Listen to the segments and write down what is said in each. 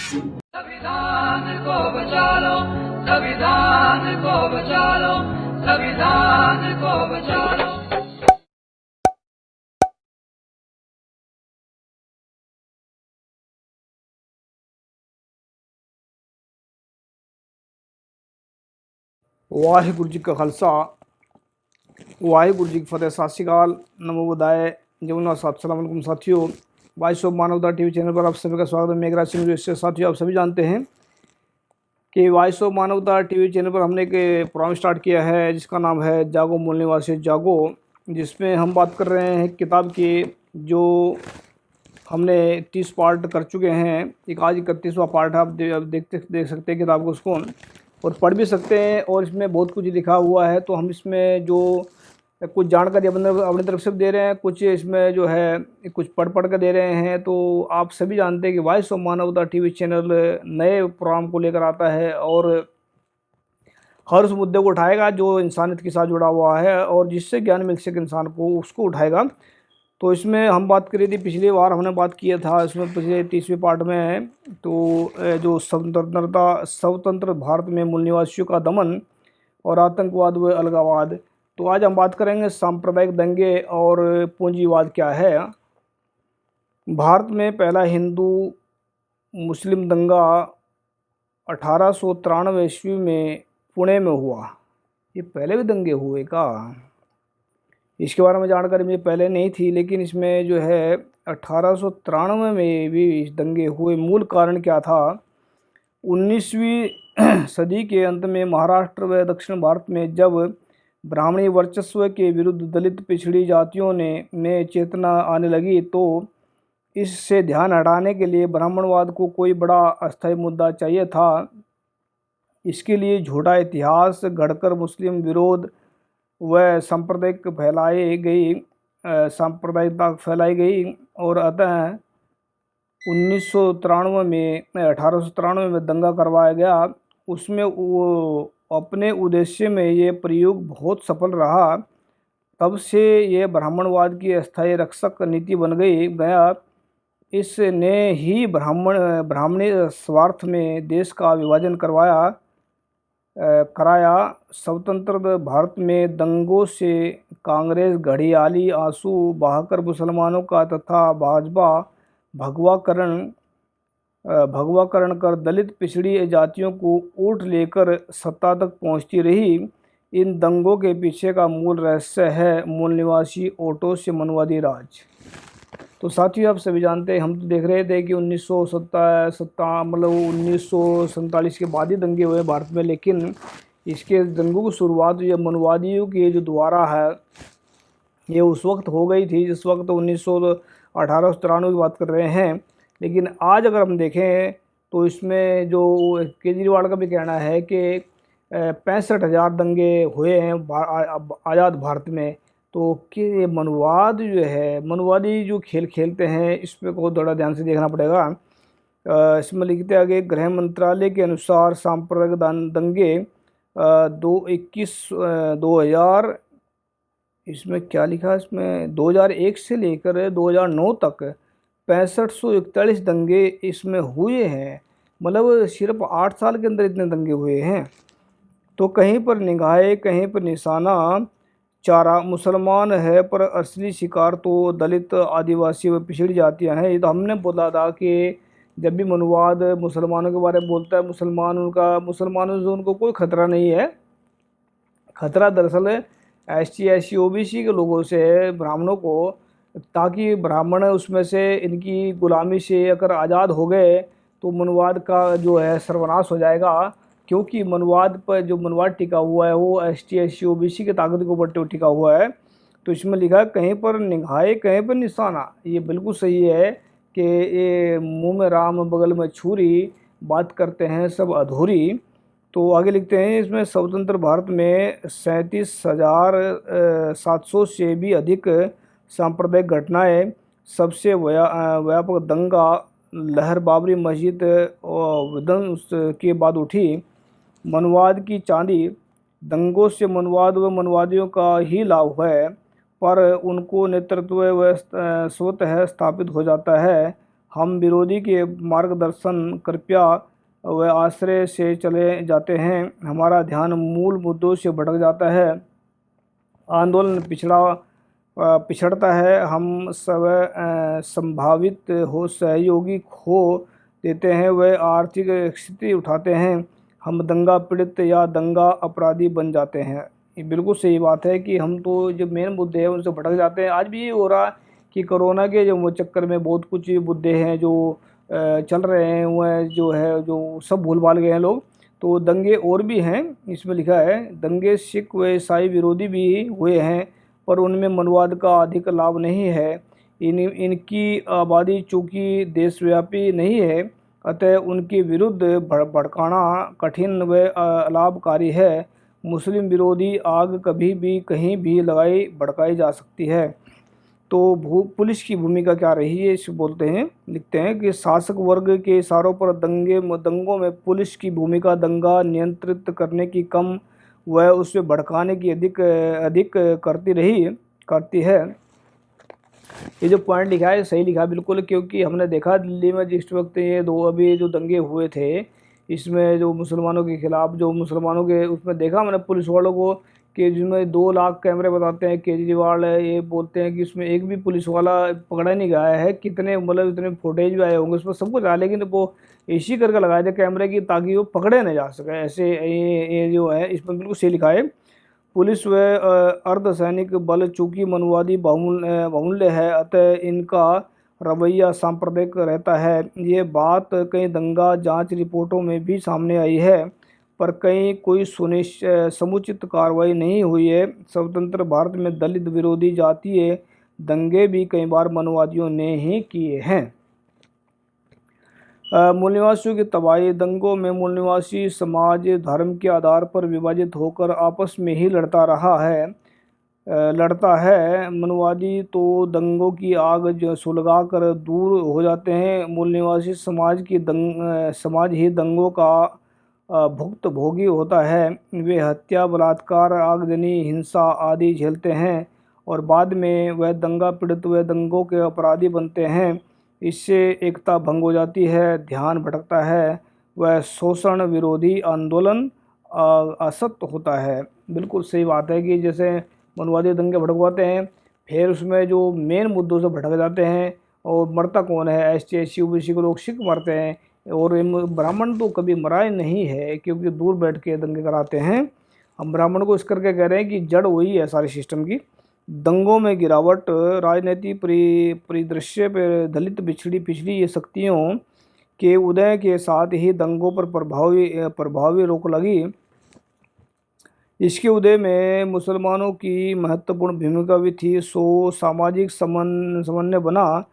संविधान को बचा लो, संविधान को बचा लो, संविधान को बचा लो। वाहिगुरु जी का खालसा वाहिगुरु जी की फतेह। सत श्री अकाल, नमो बुधाय, जमुना साथ सलाम अलैकुम साथियों। वॉइस ऑफ मानवता टीवी चैनल पर आप सभी का स्वागत है। मेघराज सिंह से साथियों, आप सभी जानते हैं कि वॉइस ऑफ मानवता टीवी चैनल पर हमने एक प्रोग्राम स्टार्ट किया है जिसका नाम है जागो मूल निवासी जागो, जिसमें हम बात कर रहे हैं किताब की जो हमने 30 पार्ट कर चुके हैं। एक आज 31वां पार्ट है। आप देख सकते हैं किताब को, उसको और पढ़ भी सकते हैं। और इसमें बहुत कुछ लिखा हुआ है, तो हम इसमें जो कुछ जानकारी अपनी तरफ से दे रहे हैं, कुछ इसमें जो है कुछ पढ़ के दे रहे हैं। तो आप सभी जानते हैं कि वॉइस ऑफ मानवता टीवी चैनल नए प्रोग्राम को लेकर आता है और हर उस मुद्दे को उठाएगा जो इंसानियत के साथ जुड़ा हुआ है और जिससे ज्ञान मिल सके इंसान को, उसको उठाएगा। तो इसमें हम बात करी थी, पिछली बार हमने बात किया था इसमें पिछले 30वें पार्ट में, तो जो स्वतंत्र भारत में मूल निवासियों का दमन और आतंकवाद व अलगावाद। तो आज हम बात करेंगे सांप्रदायिक दंगे और पूंजीवाद क्या है। भारत में पहला हिंदू मुस्लिम दंगा 1893 ईस्वी में पुणे में हुआ। ये पहले भी दंगे हुए का? इसके बारे में जानकारी मुझे पहले नहीं थी, लेकिन इसमें जो है 1893 में भी दंगे हुए। मूल कारण क्या था? 19वीं सदी के अंत में महाराष्ट्र व दक्षिण भारत में जब ब्राह्मणी वर्चस्व के विरुद्ध दलित पिछड़ी जातियों में चेतना आने लगी, तो इससे ध्यान हटाने के लिए ब्राह्मणवाद को कोई बड़ा अस्थायी मुद्दा चाहिए था। इसके लिए झूठा इतिहास गढ़कर मुस्लिम विरोध व सांप्रदायिकता फैलाई गई और अतः 1893 में दंगा करवाया गया। उसमें वो अपने उद्देश्य में ये प्रयोग बहुत सफल रहा। तब से ये ब्राह्मणवाद की अस्थायी रक्षक नीति बन गया। इसने ही ब्राह्मणी स्वार्थ में देश का विभाजन कराया। स्वतंत्र भारत में दंगों से कांग्रेस घड़ियाली आंसू बहाकर मुसलमानों का तथा भाजपा भगवाकरण कर दलित पिछड़ी जातियों को ऊँट लेकर सत्ता तक पहुंचती रही। इन दंगों के पीछे का मूल रहस्य है मूल निवासी ओटो से मनवादी राज। तो साथियों, आप सभी जानते हैं, हम तो देख रहे थे कि 1947 के बाद ही दंगे हुए भारत में, लेकिन इसके दंगों की शुरुआत ये मनवादियों के जो द्वारा है ये उस वक्त हो गई थी जिस वक्त 1893 की बात कर रहे हैं। लेकिन आज अगर हम देखें तो इसमें जो केजरीवाल का भी कहना है कि 65,000 दंगे हुए हैं आज़ाद भारत में। तो कि मनवाद जो है, मनवादी जो खेल खेलते हैं, इस पर बहुत थोड़ा ध्यान से देखना पड़ेगा। इसमें लिखते आगे, गृह मंत्रालय के अनुसार सांप्रदायिक दंगे 2000 इसमें क्या लिखा है, इसमें 2001 से लेकर 2009 तक 6541 दंगे इसमें हुए हैं। मतलब सिर्फ 8 साल के अंदर इतने दंगे हुए हैं। तो कहीं पर निगाहे कहीं पर निशाना चारा मुसलमान है, पर असली शिकार तो दलित आदिवासी व पिछड़ी जातियां हैं। ये तो हमने बोला था कि जब भी मनुवाद मुसलमानों के बारे में बोलता है, मुसलमानों से उनको कोई खतरा नहीं है। खतरा दरअसल ST SC OBC के लोगों से है, ब्राह्मणों को, ताकि ब्राह्मण उसमें से इनकी गुलामी से अगर आज़ाद हो गए तो मनुवाद का जो है सर्वनाश हो जाएगा। क्योंकि मनवाद पर जो मनवाद टिका हुआ है वो ST SC OBC के ताकत के ऊपर टिका हुआ है। तो इसमें लिखा है, कहीं पर निगाहे कहीं पर निशाना। ये बिल्कुल सही है कि ये मुंह में राम बगल में छुरी, बात करते हैं सब अधूरी। तो आगे लिखते हैं, इसमें स्वतंत्र भारत में 37,700 से भी अधिक सांप्रदायिक घटनाएं, सबसे व्यापक दंगा लहर बाबरी मस्जिद विध्वंस के बाद उठी। मनवाद की चांदी, दंगों से मनवाद व मनवादियों का ही लाभ है, पर उनको नेतृत्व व स्वतः स्थापित हो जाता है। हम विरोधी के मार्गदर्शन कृपया व आश्रय से चले जाते हैं। हमारा ध्यान मूल मुद्दों से भटक जाता है। आंदोलन पिछड़ता है। हम सब संभावित हो सहयोगी खो देते हैं। वह आर्थिक स्थिति उठाते हैं। हम दंगा पीड़ित या दंगा अपराधी बन जाते हैं। ये बिल्कुल सही बात है कि हम तो जो मेन मुद्दे हैं उनसे भटक जाते हैं। आज भी ये हो रहा है कि कोरोना के जो चक्कर में बहुत कुछ मुद्दे हैं जो चल रहे हैं, वह जो है जो सब भूल भाल गए हैं लोग। तो दंगे और भी हैं, इसमें लिखा है दंगे सिख व ईसाई विरोधी भी हुए हैं, पर उनमें मनवाद का अधिक लाभ नहीं है। इनकी आबादी चूँकि देशव्यापी नहीं है, अतः उनके विरुद्ध भड़काना कठिन व अलाभकारी है। मुस्लिम विरोधी आग कभी भी कहीं भी भड़काई जा सकती है। तो पुलिस की भूमिका क्या रही है इसे लिखते हैं कि शासक वर्ग के इशारों पर दंगों में पुलिस की भूमिका दंगा नियंत्रित करने की कम व उसे भड़काने की अधिक करती है। ये जो पॉइंट लिखा है सही लिखा है बिल्कुल, क्योंकि हमने देखा दिल्ली में जिस वक्त ये अभी जो दंगे हुए थे, इसमें जो मुसलमानों के खिलाफ जो मुसलमानों के उसमें देखा मैंने पुलिस वालों को कि जिसमें 2 लाख कैमरे बताते हैं केजरीवाल, ये बोलते हैं कि उसमें एक भी पुलिस वाला पकड़ा नहीं गया है। कितने मतलब इतने फुटेज भी आए होंगे, उसमें सब कुछ आया, लेकिन वो इसी करके लगाए थे कैमरे की ताकि वो पकड़े नहीं जा सके। ऐसे ये जो है इसमें बिल्कुल सही लिखा है। पुलिस व अर्धसैनिक बल चूँकि मनुवादी बहुमूल्य है, अतः इनका रवैया सांप्रदायिक रहता है। ये बात कई दंगा जांच रिपोर्टों में भी सामने आई है, पर कहीं कोई समुचित कार्रवाई नहीं हुई है। स्वतंत्र भारत में दलित विरोधी जातीय दंगे भी कई बार मनुवादियों ने ही किए हैं। मूल निवासियों की तबाही। दंगों में मूल निवासी समाज धर्म के आधार पर विभाजित होकर आपस में ही लड़ता है। मनुवादी तो दंगों की आग सुलगा कर दूर हो जाते हैं। मूल निवासी समाज ही दंगों का भुक्त भोगी होता है। वे हत्या, बलात्कार, आगजनी, हिंसा आदि झेलते हैं और बाद में वह दंगा पीड़ित व दंगों के अपराधी बनते हैं। इससे एकता भंग हो जाती है, ध्यान भटकता है, वह शोषण विरोधी आंदोलन असत्य होता है। बिल्कुल सही बात है कि जैसे मनुवादी दंगे भड़कवाते हैं, फिर उसमें जो मेन मुद्दों से भटक जाते हैं, और मरता कौन है? ST SC OBC को लोग सिख मरते हैं, और ब्राह्मण तो कभी मरा ही नहीं है क्योंकि दूर बैठ के दंगे कराते हैं। हम ब्राह्मण को इस करके कह रहे हैं कि जड़ वही है सारे सिस्टम की। दंगों में गिरावट। राजनीतिक परिदृश्य पर दलित पिछड़ी ये शक्तियों के उदय के साथ ही दंगों पर प्रभावी रोक लगी। इसके उदय में मुसलमानों की महत्वपूर्ण भूमिका भी थी। सामाजिक समन्वय बना,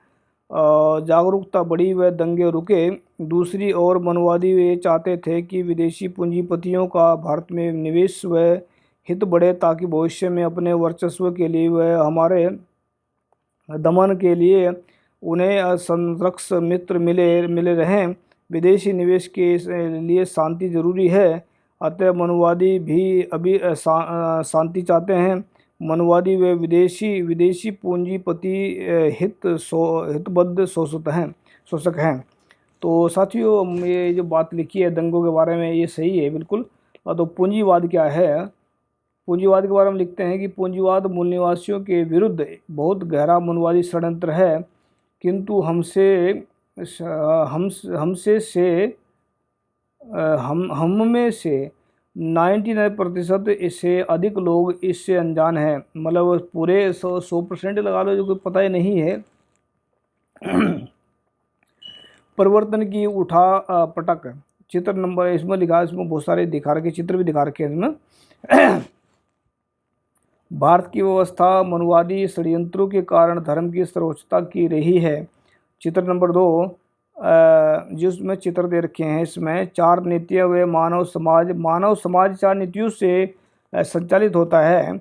जागरूकता बढ़ी व दंगे रुके। दूसरी ओर मनुवादी वे चाहते थे कि विदेशी पूंजीपतियों का भारत में निवेश व हित बढ़े, ताकि भविष्य में अपने वर्चस्व के लिए व हमारे दमन के लिए उन्हें संरक्षक मित्र मिले रहें। विदेशी निवेश के लिए शांति जरूरी है, अतः मनुवादी भी अभी शांति चाहते हैं। मनुवादी व विदेशी पूंजीपति हितबद्ध शोषक हैं। तो साथियों, ये जो बात लिखी है दंगों के बारे में ये सही है बिल्कुल। तो पूंजीवाद क्या है? पूंजीवाद के बारे में लिखते हैं कि पूंजीवाद मूल निवासियों के विरुद्ध बहुत गहरा मनुवादी षड्यंत्र है, किंतु हम में से 99% इससे अधिक लोग इससे अनजान हैं। मतलब पूरे 100% लगा लो जो कोई पता ही नहीं है। परिवर्तन की उठा पटक। चित्र नंबर इसमें लिखा है, इसमें बहुत सारे दिखा रखे चित्र भी दिखा रखे हैं इसमें। भारत की व्यवस्था मनुवादी षड्यंत्रों के कारण धर्म की सर्वोच्चता की रही है। चित्र नंबर 2 जिसमें चित्र दे रखे हैं, इसमें 4 नीतियाँ व मानव समाज 4 नीतियों से संचालित होता है।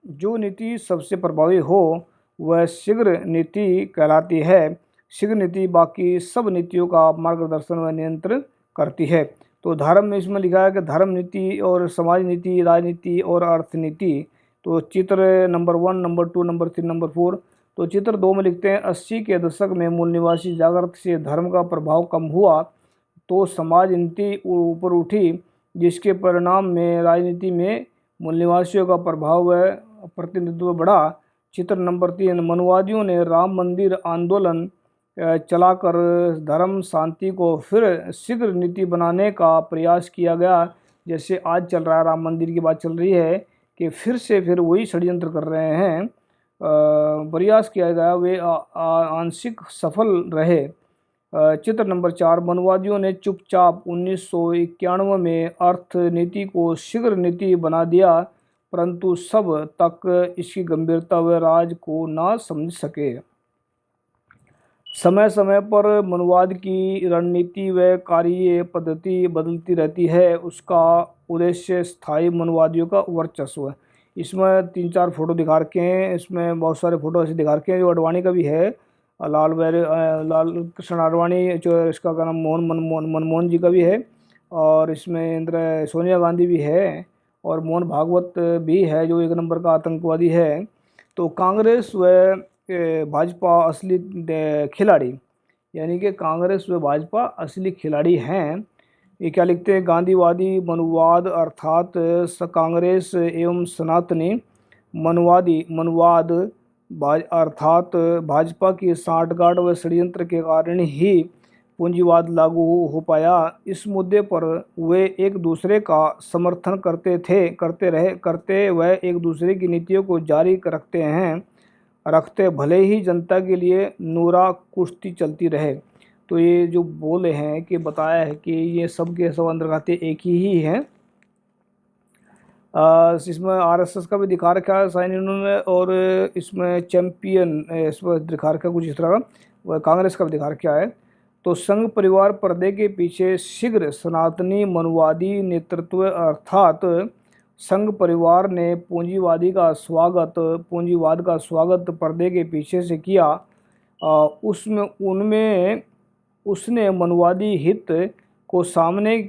जो नीति सबसे प्रभावी हो वह शीघ्र नीति कहलाती है। शीघ्र नीति बाकी सब नीतियों का मार्गदर्शन व नियंत्रण करती है। तो धर्म में इसमें लिखा है कि धर्म नीति और समाज नीति, राजनीति और अर्थनीति। तो चित्र नंबर 1, नंबर 2, नंबर 3, नंबर 4 तो चित्र 2 में लिखते हैं 80 के दशक में मूल निवासी जागृति से धर्म का प्रभाव कम हुआ तो समाज नीति ऊपर उठी, जिसके परिणाम में राजनीति में मूल निवासियों का प्रभाव व प्रतिनिधित्व बढ़ा। चित्र नंबर 3 मनुवादियों ने राम मंदिर आंदोलन चलाकर धर्म शांति को फिर शीघ्र नीति बनाने का प्रयास किया गया। जैसे आज चल रहा है, राम मंदिर की बात चल रही है कि फिर वही षड्यंत्र कर रहे हैं, प्रयास किया गया, वे आंशिक सफल रहे। चित्र नंबर 4 मनुवादियों ने चुपचाप 1991 में अर्थ नीति को शीघ्र नीति बना दिया, परंतु सब तक इसकी गंभीरता व राज को ना समझ सके। समय समय पर मनुवाद की रणनीति व कार्य पद्धति बदलती रहती है, उसका उद्देश्य स्थायी मनुवादियों का वर्चस्व। इसमें 3-4 फोटो दिखा रखे हैं, इसमें बहुत सारे फोटो ऐसे दिखा रखे हैं जो अडवाणी का भी है, लाल कृष्ण आडवाणी, जो इसका क्या नाम मनमोहन जी का भी है, और इसमें सोनिया गांधी भी है, और मोहन भागवत भी है जो 1 नंबर का आतंकवादी है। तो कांग्रेस व भाजपा असली खिलाड़ी, यानी कि कांग्रेस व भाजपा असली खिलाड़ी हैं। ये क्या लिखते हैं, गांधीवादी मनुवाद अर्थात कांग्रेस एवं सनातनी मनुवाद अर्थात भाजपा की सांठगांठ व षड्यंत्र के कारण ही पूंजीवाद लागू हो पाया। इस मुद्दे पर वे एक दूसरे का समर्थन करते व एक दूसरे की नीतियों को जारी रखते भले ही जनता के लिए नूरा कुश्ती चलती रहे। तो ये जो बोले हैं कि बताया है कि ये सब के सब अंतर्गत एक ही हैं। इसमें आरएसएस का भी दिखा रखा है साइन इन्होंने, और इसमें चैंपियन इसमें दिखा रखा कुछ इस तरह का, वह कांग्रेस का भी दिखा रखा है। तो संघ परिवार पर्दे के पीछे शीघ्र सनातनी मनुवादी नेतृत्व अर्थात संघ परिवार ने पूंजीवाद का स्वागत पर्दे के पीछे से किया। उसने मनुवादी हित को साधने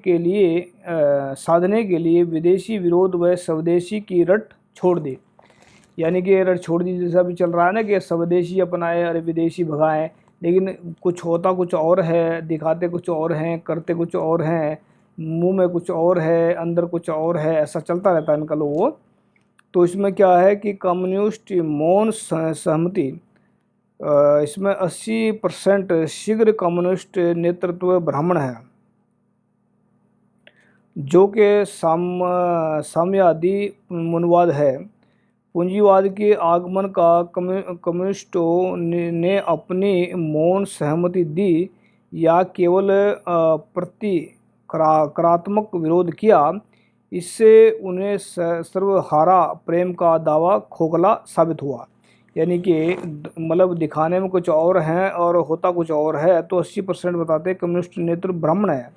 के लिए विदेशी विरोध व स्वदेशी की रट छोड़ दी। यानी कि रट छोड़ दी, जैसा भी चल रहा है ना कि स्वदेशी अपनाए और विदेशी भगाएं, लेकिन कुछ होता कुछ और है, दिखाते कुछ और हैं, करते कुछ और हैं, मुंह में कुछ और है, अंदर कुछ और है, ऐसा चलता रहता है इनका लोगों। तो इसमें क्या है कि कम्युनिस्ट मौन सहमति, इसमें 80% शीघ्र कम्युनिस्ट नेतृत्व ब्राह्मण है, जो कि साम्यवादी मनुवाद है। पूंजीवाद के आगमन का कम्युनिस्टों ने अपनी मौन सहमति दी या केवल प्रतिक्रियात्मक विरोध किया। इससे उन्हें सर्वहारा प्रेम का दावा खोखला साबित हुआ। यानी कि मतलब दिखाने में कुछ और हैं और होता कुछ और है। तो 80% बताते हैं कम्युनिस्ट नेतृत्व ब्राह्मण है।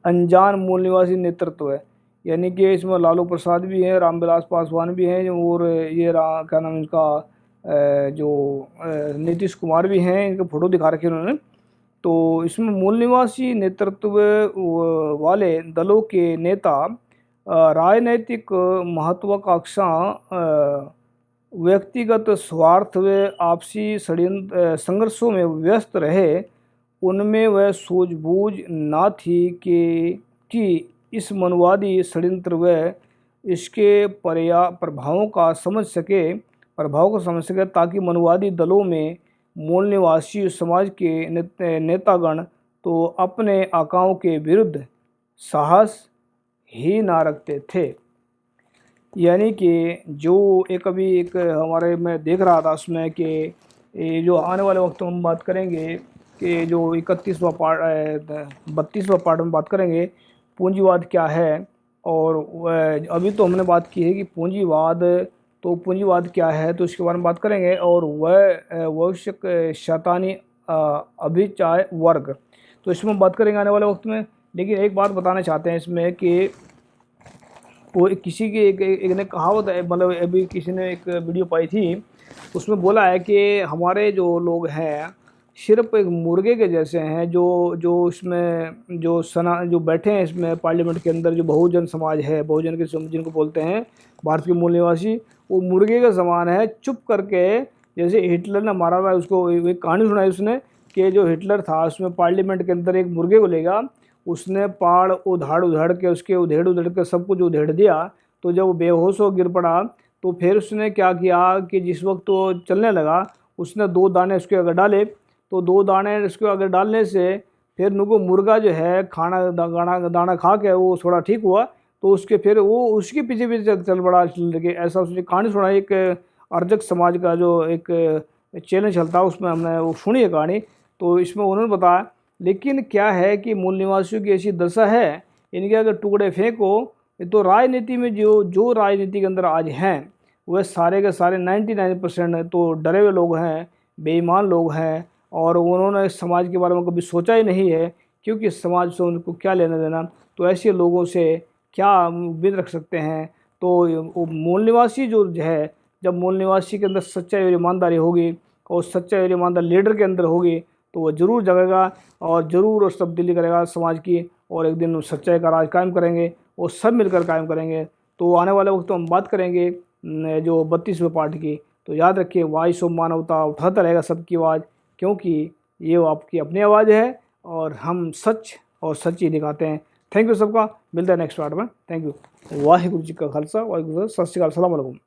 अनजान मूल निवासी नेतृत्व है, यानी कि इसमें लालू प्रसाद भी हैं, रामविलास पासवान भी हैं, और ये क्या नाम इनका जो नीतीश कुमार भी हैं, इनके फोटो दिखा रखे उन्होंने। तो इसमें मूल निवासी नेतृत्व वाले दलों के नेता राजनैतिक महत्वाकांक्षा, व्यक्तिगत स्वार्थ व आपसी संघर्षों में व्यस्त रहे। उनमें वह सूझबूझ न थी कि इस मनुवादी षड्यंत्र व इसके प्रभावों को समझ सके, ताकि मनुवादी दलों में मूल निवासी समाज के नेतागण तो अपने आकाओं के विरुद्ध साहस ही ना रखते थे। यानी कि जो एक हमारे मैं देख रहा था उसमें कि जो आने वाले वक्त में हम बात करेंगे कि जो 32वां पार्ट में बात करेंगे पूंजीवाद क्या है। और अभी तो हमने बात की है कि पूंजीवाद क्या है, तो इसके बारे में बात करेंगे। और वह भविष्य शैतानी अभिचाय वर्ग, तो इसमें बात करेंगे आने वाले वक्त में। लेकिन एक बात बताना चाहते हैं इसमें कि वो किसी की एक ने कहावत है, मतलब अभी किसी ने एक वीडियो पाई थी, उसमें बोला है कि हमारे जो लोग हैं सिर्फ एक मुर्गे के जैसे हैं, जो इसमें जो बैठे हैं इसमें पार्लियामेंट के अंदर, जो बहुजन समाज है, बहुजन के जिनको बोलते हैं भारत के मूल निवासी, वो मुर्गे के समान है, चुप करके, जैसे हिटलर ने मारा हुआ है उसको, एक कहानी सुनाई उसने कि जो हिटलर था उसमें पार्लियामेंट के अंदर एक मुर्गे को लेगा, उसने पाड़ उधाड़ उधाड़ के उसके उधेड़ के सब कुछ उधेड़ दिया। तो जब वो बेहोश हो गिर पड़ा तो फिर उसने क्या किया कि जिस वक्त वो चलने लगा उसने 2 दाने उसके अगर डाले, तो 2 दाने उसके अगर डालने से फिर नुको मुर्गा जो है खाना दाना खा के वो थोड़ा ठीक हुआ, तो उसके फिर वो उसके पीछे पीछे चल पड़ा लड़के। ऐसा उसने कहानी सुनाई, एक अर्जक समाज का जो एक चैनल चलता है उसमें हमने वो सुनी है कहानी। तो इसमें उन्होंने बताया, लेकिन क्या है कि मूल निवासियों की ऐसी दशा है, इनके अगर टुकड़े फेंको तो राजनीति में जो जो राजनीति के अंदर आज हैं वह सारे के सारे 99% तो डरे हुए लोग हैं, बेईमान लोग हैं, और उन्होंने समाज के बारे में कभी सोचा ही नहीं है, क्योंकि समाज से उनको क्या लेना देना। तो ऐसे लोगों से क्या उम्मीद रख सकते हैं। तो वो मूल निवासी जो है, जब मूल निवासी के अंदर सच्चाई और ईमानदारी होगी और सच्चाई और ईमानदार लीडर के अंदर होगी तो वह ज़रूर जगेगा और ज़रूर तब्दीली करेगा समाज की, और एक दिन सच्चाई का राज कायम करेंगे और सब मिलकर कायम करेंगे। तो आने वाले वक्त तो हम बात करेंगे जो 32वें पार्ट की। तो याद रखिए, वॉइस ऑफ मानवता उठाता रहेगा सबकी आवाज़, क्योंकि ये आपकी अपनी आवाज़ है और हम सच और सच ही दिखाते हैं। थैंक यू सबका, मिलता है नेक्स्ट पार्ट में। Thank you. वाहिगुरु जी का खालसा, वाहिगुरु जी का सत श्री अकाल, अस्सलाम वालेकुम।